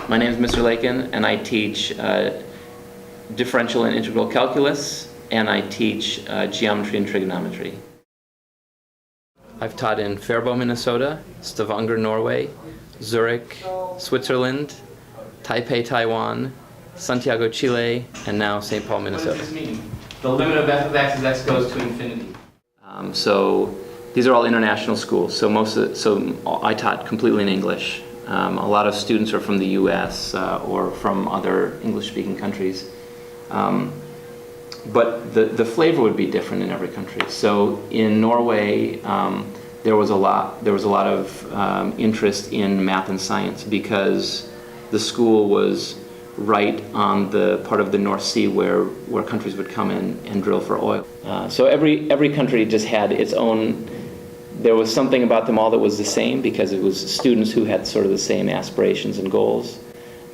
My name is Mr. Lakin, and I teach differential and integral calculus, and I teach geometry and trigonometry. I've taught in Faribault, Minnesota, Stavanger, Norway, Zurich, Switzerland, Taipei, Taiwan, Santiago, Chile, and now St. Paul, Minnesota. What does this mean? The limit of f of x is x goes to infinity. So these are all international schools. So I taught completely in English. A lot of students are from the U.S. Or from other English-speaking countries. But the flavor would be different in every country. So in Norway, there was a lot of interest in math and science because the school was right on the part of the North Sea where countries would come in and drill for oil. So every country just had its own. There was something about them all that was the same because it was students who had sort of the same aspirations and goals,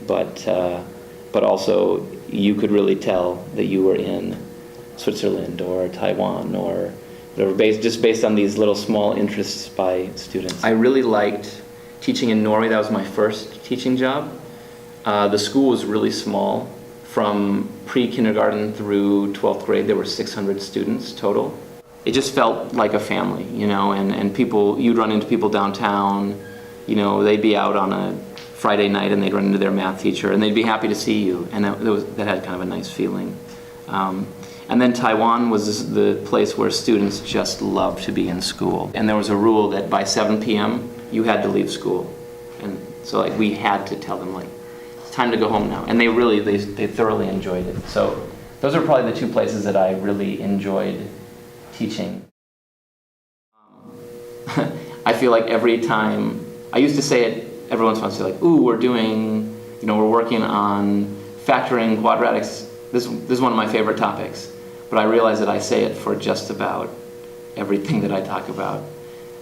but also you could really tell that you were in Switzerland or Taiwan or whatever, just based on these little small interests by students. I really liked teaching in Norway. That was my first teaching job. The school was really small. From pre-kindergarten through 12th grade, there were 600 students total. It just felt like a family, and people, you'd run into people downtown, they'd be out on a Friday night and they'd run into their math teacher and they'd be happy to see you, and that had kind of a nice feeling. And then Taiwan was the place where students just loved to be in school. And there was a rule that by 7 p.m. you had to leave school. And so we had to tell them it's time to go home now. And they thoroughly enjoyed it. So those are probably the two places that I really enjoyed teaching. I feel like every time, I used to say it every once in a while, say ooh, we're working on factoring quadratics. This is one of my favorite topics. But I realize that I say it for just about everything that I talk about.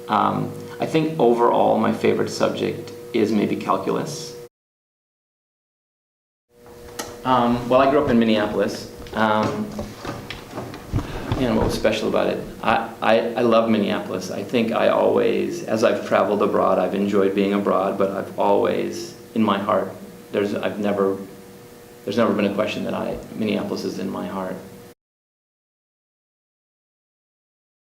I think overall my favorite subject is maybe calculus. Well, I grew up in Minneapolis. What was special about it? I love Minneapolis. I think I always, as I've traveled abroad, I've enjoyed being abroad, but I've always, in my heart, there's never been a question that Minneapolis is in my heart.